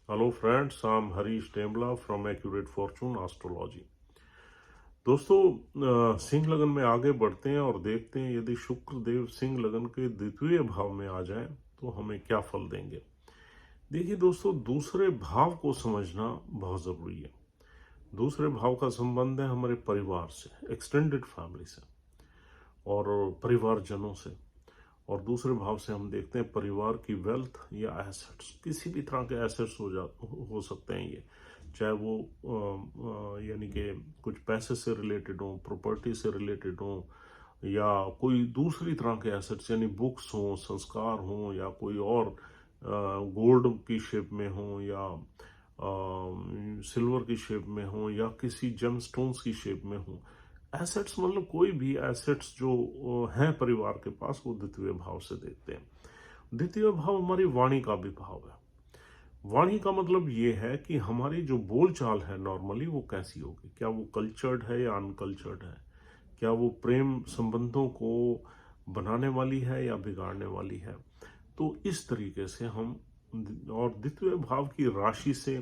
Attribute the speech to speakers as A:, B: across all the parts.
A: Hello friends, I'm Harish Temla from Accurate Fortune Astrology। दोस्तों, सिंह लगन में आगे बढ़ते हैं और देखते हैं यदि शुक्र देव सिंह लगन के द्वितीय भाव में आ जाएं तो हमें क्या फल देंगे। देखिए दोस्तों, दूसरे भाव को समझना बहुत ज़रूरी है। दूसरे भाव का संबंध है हमारे परिवार से, एक्सटेंडेड फैमिली से और परिवारजनों से। और दूसरे भाव से हम देखते हैं परिवार की वेल्थ या एसेट्स, किसी भी तरह के एसेट्स हो सकते हैं ये, चाहे वो यानी कि कुछ पैसे से रिलेटेड हो, प्रॉपर्टी से रिलेटेड हो, या कोई दूसरी तरह के एसेट्स यानी बुक्स हों, संस्कार हों, या कोई और गोल्ड की शेप में हो, या सिल्वर की शेप में हो, या किसी जेम स्टोन्स की शेप में हो। एसेट्स मतलब कोई भी एसेट्स जो हैं परिवार के पास, वो द्वितीय भाव से देखते हैं। द्वितीय भाव हमारी वाणी का भी भाव है। वाणी का मतलब ये है कि हमारी जो बोलचाल है नॉर्मली वो कैसी होगी, क्या वो कल्चर्ड है या अनकल्चर्ड है, क्या वो प्रेम संबंधों को बनाने वाली है या बिगाड़ने वाली है। तो इस तरीके से हम, और द्वितीय भाव की राशि से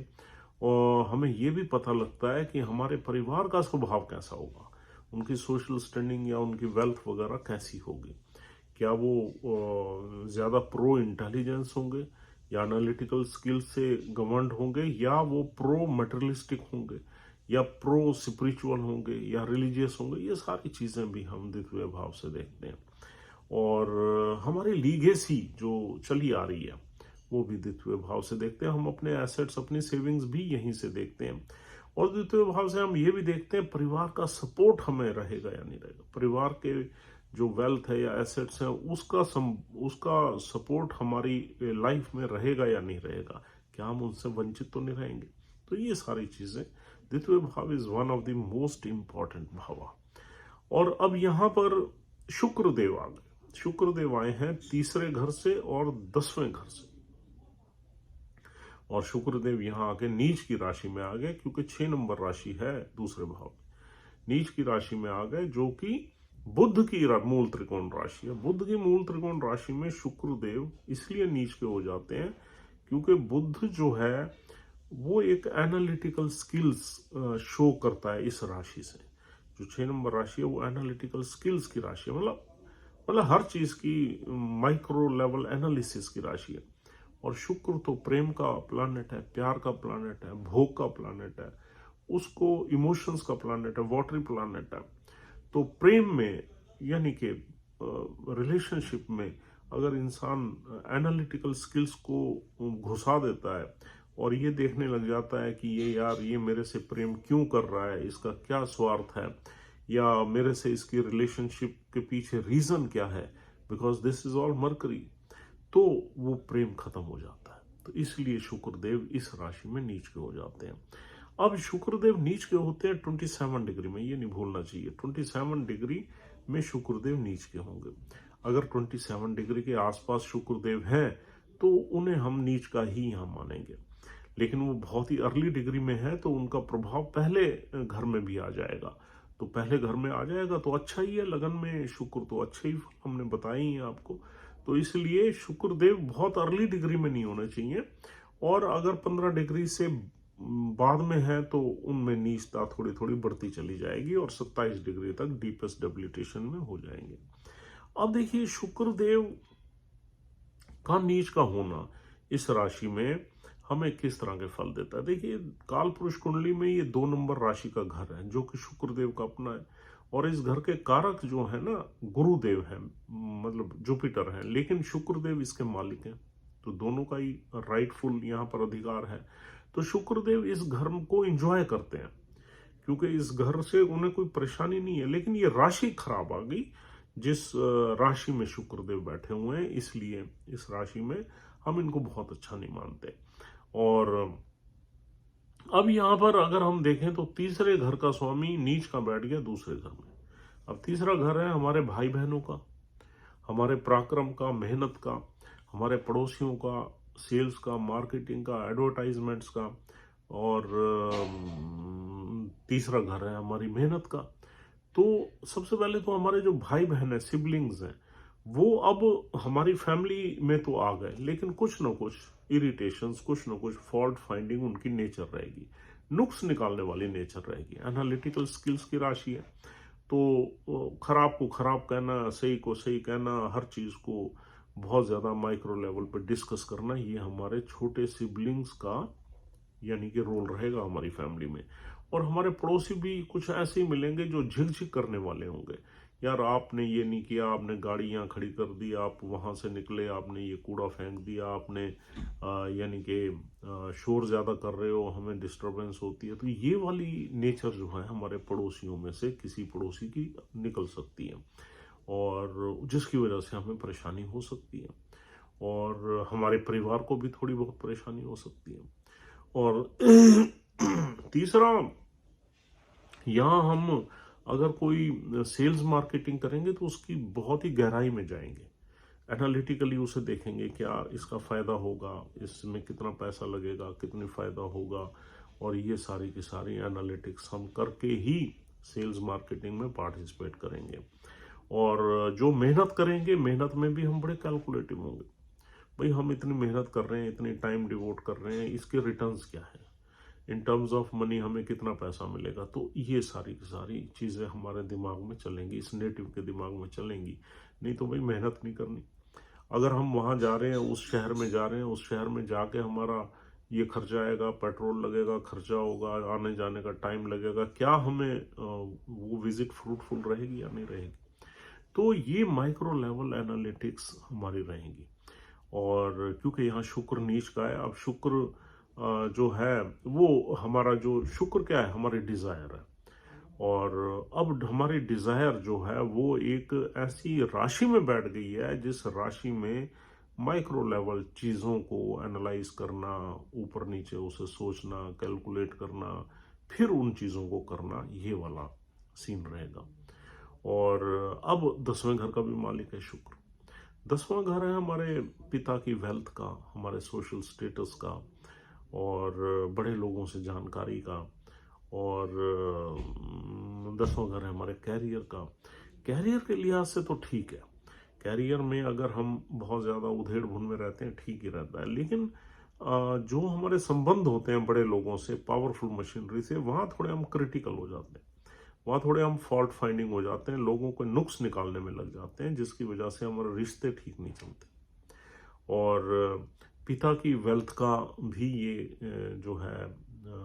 A: और हमें ये भी पता लगता है कि हमारे परिवार का स्वभाव कैसा होगा, उनकी सोशल स्टैंडिंग या उनकी वेल्थ वगैरह कैसी होगी। क्या वो ज़्यादा प्रो इंटेलिजेंस होंगे या एनालिटिकल स्किल से गवर्नड होंगे, या वो प्रो मटेरियलिस्टिक होंगे, या प्रो स्पिरिचुअल होंगे, या रिलीजियस होंगे। ये सारी चीज़ें भी हम द्वितीय भाव से देखते हैं। और हमारी लीगेसी जो चली आ रही है वो भी द्वितीय भाव से देखते हैं। हम अपने एसेट्स, अपनी सेविंग्स भी यहीं से देखते हैं। और द्वितीय भाव से हम ये भी देखते हैं परिवार का सपोर्ट हमें रहेगा या नहीं रहेगा। परिवार के जो वेल्थ है या एसेट्स है उसका सपोर्ट हमारी लाइफ में रहेगा या नहीं रहेगा, क्या हम उनसे वंचित तो नहीं रहेंगे। तो ये सारी चीजें, द्वितीय भाव is one of the most important भाव। और अब यहाँ पर शुक्रदेव आ गए। शुक्रदेव आए हैं तीसरे घर से और 10वें घर से। और शुक्रदेव यहाँ आके नीच की राशि में आ गए, क्योंकि 6 नंबर राशि है दूसरे भाव में। नीच की राशि में आ गए, जो कि बुध की मूल त्रिकोण राशि है। बुध की मूल त्रिकोण राशि में शुक्रदेव इसलिए नीच के हो जाते हैं क्योंकि बुध जो है वो एक एनालिटिकल स्किल्स शो करता है इस राशि से। जो 6 नंबर राशि है वो एनालिटिकल स्किल्स की राशि है, मतलब हर चीज की माइक्रो लेवल एनालिसिस की राशि है। और शुक्र तो प्रेम का प्लैनेट है, प्यार का प्लैनेट है, भोग का प्लैनेट है, उसको इमोशंस का प्लैनेट है, वाटरी प्लैनेट है। तो प्रेम में यानी कि रिलेशनशिप में अगर इंसान एनालिटिकल स्किल्स को घुसा देता है और ये देखने लग जाता है कि ये मेरे से प्रेम क्यों कर रहा है, इसका क्या स्वार्थ है, या मेरे से इसकी रिलेशनशिप के पीछे रीजन क्या है, because this is all mercury, तो वो प्रेम खत्म हो जाता है। तो इसलिए शुक्रदेव इस राशि में नीच के हो जाते हैं। अब शुक्रदेव नीच के होते हैं 27 डिग्री में, ये नहीं भूलना चाहिए। 27 डिग्री में शुक्रदेव नीच के होंगे। अगर 27 डिग्री के आसपास शुक्रदेव हैं तो उन्हें हम नीच का ही यहाँ मानेंगे। लेकिन वो बहुत ही अर्ली डिग्री में है तो उनका प्रभाव पहले घर में भी आ जाएगा। तो पहले घर में आ जाएगा तो अच्छा ही है। लगन में शुक्र तो अच्छे ही हमने बताए ही है आपको। तो इसलिए शुक्रदेव बहुत अर्ली डिग्री में नहीं होने चाहिए। और अगर 15 डिग्री से बाद में है तो उनमें नीचता थोड़ी थोड़ी बढ़ती चली जाएगी और 27 डिग्री तक डीपेस्ट डेबिलिटेशन में हो जाएंगे। अब देखिए, शुक्रदेव का नीच का होना इस राशि में हमें किस तरह के फल देता है। देखिए, काल पुरुष कुंडली में ये 2 नंबर राशि का घर है जो कि शुक्रदेव का अपना है। और इस घर के कारक जो है ना, गुरुदेव है, मतलब जुपिटर है, लेकिन शुक्रदेव इसके मालिक हैं। तो दोनों का ही राइटफुल यहाँ पर अधिकार है। तो शुक्रदेव इस घर को एंजॉय करते हैं क्योंकि इस घर से उन्हें कोई परेशानी नहीं है। लेकिन ये राशि खराब आ गई जिस राशि में शुक्रदेव बैठे हुए हैं, इसलिए इस राशि में हम इनको बहुत अच्छा नहीं मानते। और अब यहाँ पर अगर हम देखें तो तीसरे घर का स्वामी नीच का बैठ गया दूसरे घर में। अब तीसरा घर है हमारे भाई बहनों का, हमारे पराक्रम का, मेहनत का, हमारे पड़ोसियों का, सेल्स का, मार्केटिंग का, एडवर्टाइजमेंट्स का। और तीसरा घर है हमारी मेहनत का। तो सबसे पहले तो हमारे जो भाई बहन है, सिबलिंग्स हैं, वो अब हमारी फैमिली में तो आ गए, लेकिन कुछ ना कुछ इरिटेशंस, कुछ ना कुछ फॉल्ट फाइंडिंग उनकी नेचर रहेगी, नुक्स निकालने वाली नेचर रहेगी। एनालिटिकल स्किल्स की राशि है, तो खराब को खराब कहना, सही को सही कहना, हर चीज़ को बहुत ज़्यादा माइक्रो लेवल पर डिस्कस करना, ये हमारे छोटे सिबलिंग्स का यानी कि रोल रहेगा हमारी फैमिली में। और हमारे पड़ोसी भी कुछ ऐसे ही मिलेंगे जो झिकझिक करने वाले होंगे, यार आपने ये नहीं किया, आपने गाड़ी यहाँ खड़ी कर दी, आप वहाँ से निकले, आपने ये कूड़ा फेंक दिया, आपने यानी कि शोर ज़्यादा कर रहे हो, हमें डिस्टरबेंस होती है। तो ये वाली नेचर जो है हमारे पड़ोसियों में से किसी पड़ोसी की निकल सकती है, और जिसकी वजह से हमें परेशानी हो सकती है, और हमारे परिवार को भी थोड़ी बहुत परेशानी हो सकती है। और तीसरा, यहाँ हम अगर कोई सेल्स मार्केटिंग करेंगे तो उसकी बहुत ही गहराई में जाएंगे, एनालिटिकली उसे देखेंगे, क्या इसका फ़ायदा होगा, इसमें कितना पैसा लगेगा, कितनी फ़ायदा होगा, और ये सारी की सारी एनालिटिक्स हम करके ही सेल्स मार्केटिंग में पार्टिसिपेट करेंगे। और जो मेहनत करेंगे, मेहनत में भी हम बड़े कैलकुलेटिव होंगे, भाई हम इतनी मेहनत कर रहे हैं, इतनी टाइम डिवोट कर रहे हैं, इसके रिटर्न्स क्या है, इन टर्म्स ऑफ मनी हमें कितना पैसा मिलेगा। तो ये सारी की सारी चीज़ें हमारे दिमाग में चलेंगी, इस नेटिव के दिमाग में चलेंगी। नहीं तो भाई मेहनत नहीं करनी। अगर हम वहाँ जा रहे हैं, उस शहर में जा रहे हैं, उस शहर में जाके हमारा ये खर्चा आएगा, पेट्रोल लगेगा, खर्चा होगा, आने जाने का टाइम लगेगा, क्या हमें वो विजिट फ्रूटफुल रहेगी या नहीं रहेगी। तो ये माइक्रो लेवल एनालिटिक्स हमारी रहेंगी। और क्योंकि यहाँ शुक्र नीच का है, अब शुक्र जो है वो हमारा, जो शुक्र क्या है, हमारी डिज़ायर है। और अब हमारी डिज़ायर जो है वो एक ऐसी राशि में बैठ गई है जिस राशि में माइक्रो लेवल चीज़ों को एनालाइज करना, ऊपर नीचे उसे सोचना, कैलकुलेट करना, फिर उन चीज़ों को करना, ये वाला सीन रहेगा। और अब 10वें घर का भी मालिक है शुक्र। 10वां घर है हमारे पिता की वेल्थ का, हमारे सोशल स्टेटस का, और बड़े लोगों से जानकारी का। और 10वां घर है हमारे कैरियर का। कैरियर के लिहाज से तो ठीक है, कैरियर में अगर हम बहुत ज़्यादा उधेड़ बुन में रहते हैं ठीक ही रहता है, लेकिन जो हमारे संबंध होते हैं बड़े लोगों से, पावरफुल मशीनरी से, वहाँ थोड़े हम क्रिटिकल हो जाते हैं, वहाँ थोड़े हम फॉल्ट फाइंडिंग हो जाते हैं, लोगों को नुक्स निकालने में लग जाते हैं, जिसकी वजह से हमारे रिश्ते ठीक नहीं चलते। और पिता की वेल्थ का भी ये जो है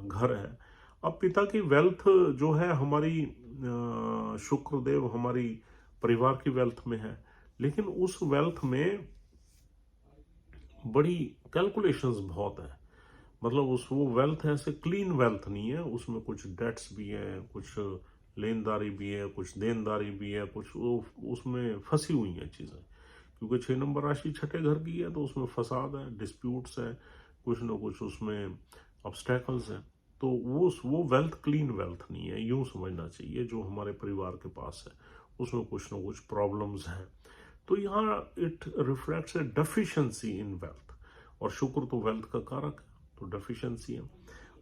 A: घर है। अब पिता की वेल्थ जो है हमारी, शुक्रदेव हमारी परिवार की वेल्थ में है, लेकिन उस वेल्थ में बड़ी कैलकुलेशंस बहुत है। मतलब उस वो वेल्थ ऐसे क्लीन वेल्थ नहीं है, उसमें कुछ डेट्स भी हैं, कुछ लेनदारी भी है, कुछ देनदारी भी है, कुछ वो उसमें फंसी हुई हैं चीज़ें। क्योंकि 6 नंबर राशि छठे घर की है, तो उसमें फसाद है, डिस्प्यूट्स है, कुछ ना कुछ उसमें ऑब्स्टेकल्स हैं। तो वो वेल्थ क्लीन वेल्थ नहीं है, यूं समझना चाहिए। जो हमारे परिवार के पास है उसमें कुछ ना कुछ प्रॉब्लम्स हैं। तो यहाँ it reflects A deficiency in wealth, और शुक्र तो वेल्थ का कारक है, तो डेफिशिएंसी है।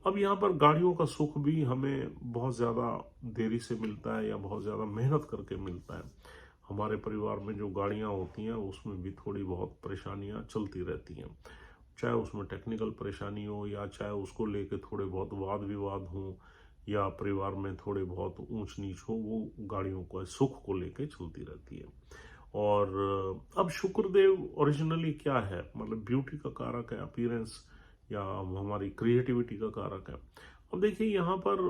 A: अब यहाँ पर गाड़ियों का सुख भी हमें बहुत ज़्यादा देरी से मिलता है या बहुत ज़्यादा मेहनत करके मिलता है। हमारे परिवार में जो गाड़ियाँ होती हैं उसमें भी थोड़ी बहुत परेशानियाँ चलती रहती हैं, चाहे उसमें टेक्निकल परेशानी हो, या चाहे उसको लेके थोड़े बहुत वाद विवाद हों, या परिवार में थोड़े बहुत ऊंच नीच हो, वो गाड़ियों को सुख को लेके चलती रहती है। और अब शुक्रदेव ओरिजिनली क्या है, मतलब ब्यूटी का कारक है, अपीयरेंस या हमारी क्रिएटिविटी का कारक है। अब देखिए यहाँ पर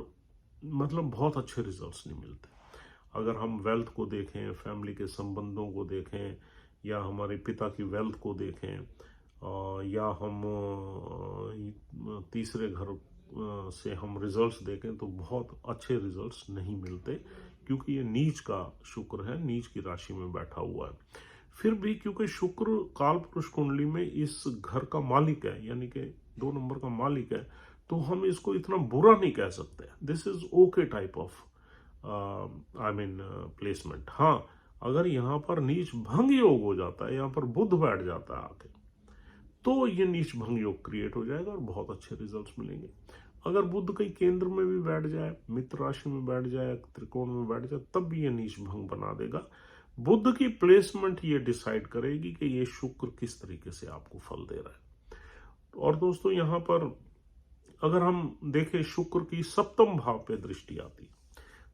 A: मतलब बहुत अच्छे रिजल्ट्स नहीं मिलते। अगर हम वेल्थ को देखें, फैमिली के संबंधों को देखें, या हमारे पिता की वेल्थ को देखें, या हम तीसरे घर से हम रिजल्ट्स देखें, तो बहुत अच्छे रिजल्ट्स नहीं मिलते, क्योंकि ये नीच का शुक्र है, नीच की राशि में बैठा हुआ है। फिर भी क्योंकि शुक्र काल पुरुष कुंडली में इस घर का मालिक है, यानी कि 2 नंबर का मालिक है, तो हम इसको इतना बुरा नहीं कह सकते। This is okay type of I mean placement. हाँ, अगर यहाँ पर नीच भंग योग हो जाता है, यहाँ पर बुध बैठ जाता है आके, तो ये नीच भंग योग क्रिएट हो जाएगा और बहुत अच्छे रिजल्ट्स मिलेंगे। अगर बुध कहीं केंद्र में भी बैठ जाए, मित्र राशि में बैठ जाए, त्रिकोण में बैठ जाए, तब भी ये नीच भंग बना देगा। बुध की प्लेसमेंट ये डिसाइड करेगी कि ये शुक्र किस तरीके से आपको फल दे रहा है। और दोस्तों यहाँ पर अगर हम देखें शुक्र की सप्तम भाव पे दृष्टि आती,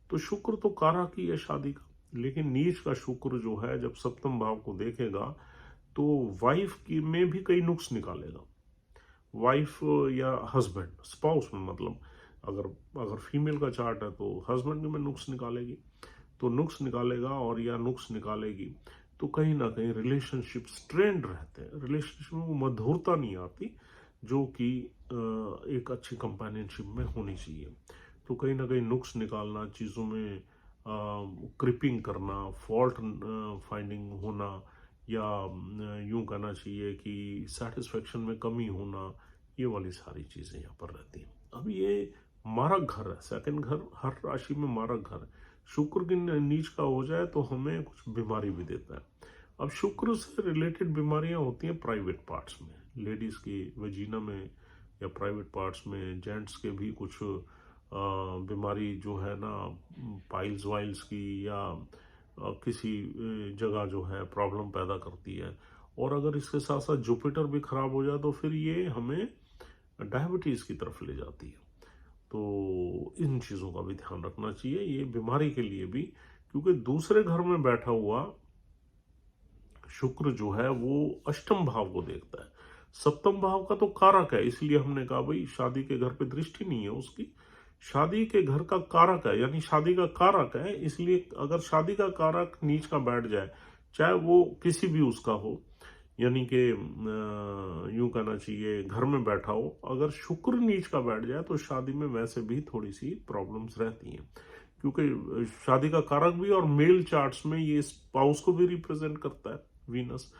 A: तो शुक्र तो कारक ही है शादी का, लेकिन नीच का शुक्र जो है जब सप्तम भाव को देखेगा तो वाइफ की में भी कई नुक्स निकालेगा। वाइफ या हस्बैंड स्पाउस में, मतलब अगर अगर फीमेल का चार्ट है तो हस्बैंड में नुक्स निकालेगी, तो नुक्स निकालेगा और या नुक्स निकालेगी तो कहीं ना कहीं रिलेशनशिप स्ट्रेंड रहते हैं, रिलेशनशिप में वो मधुरता नहीं आती जो कि एक अच्छी कंपेनियनशिप में होनी चाहिए। तो कहीं ना कहीं नुक्स निकालना, चीज़ों में क्रिपिंग करना, फॉल्ट फाइंडिंग होना, या यूं कहना चाहिए कि सेटिस्फेक्शन में कमी होना, ये वाली सारी चीज़ें यहाँ पर रहती हैं। अब ये मारक घर है, सेकंड घर हर राशि में मारक घर है। शुक्र की नीच का हो जाए तो हमें कुछ बीमारी भी देता है। अब शुक्र से रिलेटेड बीमारियां होती हैं प्राइवेट पार्ट्स में, लेडीज की वजीना में या प्राइवेट पार्ट्स में, जेंट्स के भी कुछ बीमारी जो है ना, पाइल्स वाइल्स की या किसी जगह जो है प्रॉब्लम पैदा करती है। और अगर इसके साथ साथ जुपिटर भी खराब हो जाए तो फिर ये हमें डायबिटीज की तरफ ले जाती है। तो इन चीज़ों का भी ध्यान रखना चाहिए ये बीमारी के लिए भी, क्योंकि दूसरे घर में बैठा हुआ शुक्र जो है वो अष्टम भाव को देखता है। सप्तम भाव का तो कारक है, इसलिए हमने कहा भाई शादी के घर पे दृष्टि नहीं है उसकी, शादी के घर का कारक है, यानी शादी का कारक है। इसलिए अगर शादी का कारक नीच का बैठ जाए, चाहे वो किसी भी उसका हो, यानी कि यूं कहना चाहिए घर में बैठा हो, अगर शुक्र नीच का बैठ जाए तो शादी में वैसे भी थोड़ी सी प्रॉब्लम्स रहती हैं, क्योंकि शादी का कारक भी और मेल चार्ट्स में ये स्पाउस को भी रिप्रेजेंट करता है, वीनस।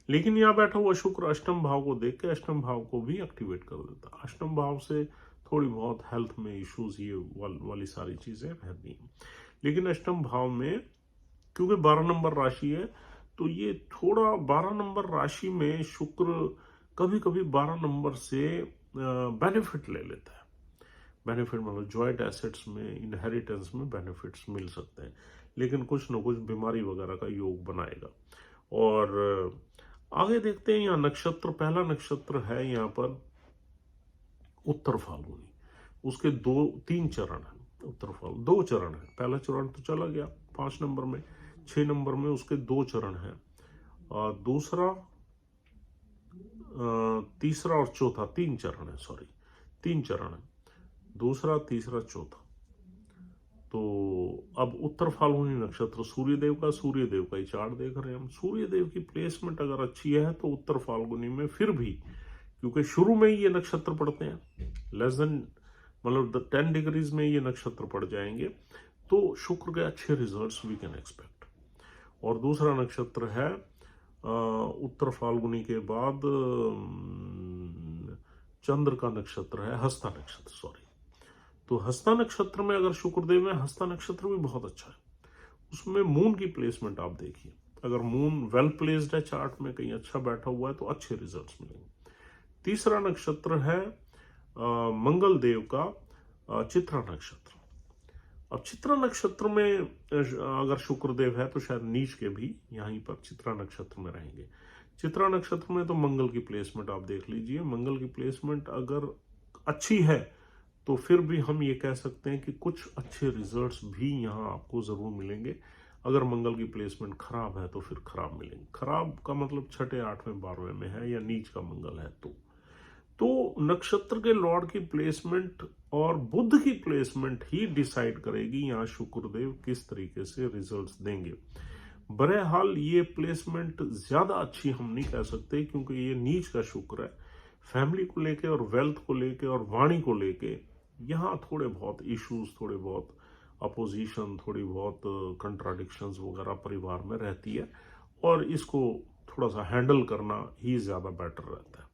A: लेकिन यहाँ बैठा हुआ शुक्र अष्टम भाव को देख के अष्टम भाव को भी एक्टिवेट कर देता है। अष्टम भाव से थोड़ी बहुत हेल्थ में इश्यूज ये वाली सारी चीजें रहती हैं। लेकिन अष्टम भाव में क्योंकि 12 नंबर राशि है, तो ये थोड़ा 12 नंबर राशि में शुक्र कभी कभी 12 नंबर से बेनिफिट ले लेता है। बेनिफिट मतलब जॉइंट एसेट्स में, इनहेरिटेंस में बेनिफिट्स मिल सकते हैं, लेकिन कुछ न कुछ बीमारी वगैरह का योग बनाएगा। और आगे देखते हैं, यहाँ नक्षत्र, पहला नक्षत्र है यहाँ पर उत्तर फाल्गुनी, उसके 2-3 चरण है। उत्तर फाल्गुनी 2 चरण है, पहला चरण तो चला गया 5 नंबर में, 6 नंबर में उसके 2 चरण है, और दूसरा, तीसरा और चौथा 3 चरण है, सॉरी 3 चरण है, दूसरा, तीसरा, चौथा। तो अब उत्तर फाल्गुनी नक्षत्र सूर्यदेव का ही चार्ट देख रहे हैं हम। सूर्यदेव की प्लेसमेंट अगर अच्छी है तो उत्तर फाल्गुनी में फिर भी, क्योंकि शुरू में ही ये नक्षत्र पड़ते हैं, लेस देन मतलब 10 डिग्रीज में ये नक्षत्र पड़ जाएंगे, तो शुक्र के अच्छे रिजल्ट्स वी कैन एक्सपेक्ट। और दूसरा नक्षत्र है उत्तर फाल्गुनी के बाद चंद्र का नक्षत्र है हस्ता नक्षत्र, सॉरी। तो हस्ता नक्षत्र में अगर शुक्रदेव है, हस्ता नक्षत्र भी बहुत अच्छा है, उसमें मून की प्लेसमेंट आप देखिए, अगर मून वेल प्लेस्ड है चार्ट में, कहीं अच्छा बैठा हुआ है तो अच्छे रिजल्ट्स मिलेंगे। तीसरा नक्षत्र है मंगल देव का चित्रा नक्षत्र। अब चित्रा नक्षत्र में अगर शुक्रदेव है तो शायद नीच के भी यहीं पर चित्रा नक्षत्र में रहेंगे। चित्रा नक्षत्र में तो मंगल की प्लेसमेंट आप देख लीजिए, मंगल की प्लेसमेंट अगर अच्छी है तो फिर भी हम ये कह सकते हैं कि कुछ अच्छे रिजल्ट्स भी यहाँ आपको जरूर मिलेंगे। अगर मंगल की प्लेसमेंट खराब है तो फिर खराब मिलेंगे। खराब का मतलब 6, 8वें, 12वें में है या नीच का मंगल है तो नक्षत्र के लॉर्ड की प्लेसमेंट और बुध की प्लेसमेंट ही डिसाइड करेगी यहाँ शुक्रदेव किस तरीके से रिजल्ट्स देंगे। बहरहाल ये प्लेसमेंट ज्यादा अच्छी हम नहीं कह सकते, क्योंकि ये नीच का शुक्र है। फैमिली को लेके और वेल्थ को लेके और वाणी को लेके यहाँ थोड़े बहुत इश्यूज, थोड़े बहुत अपोजिशन, थोड़ी बहुत कंट्राडिक्शंस वगैरह परिवार में रहती है, और इसको थोड़ा सा हैंडल करना ही ज्यादा बेटर रहता है।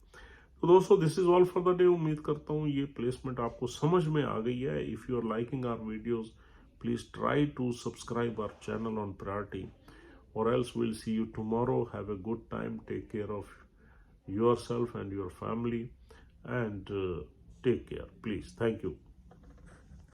A: तो दोस्तों, this is all for the day. उम्मीद करता हूँ ये प्लेसमेंट आपको समझ में आ गई है। If you are liking our videos, please try to subscribe our channel on priority, or else we'll see you tomorrow. Have a good time, take care of yourself and your family, and take care, please. Thank you.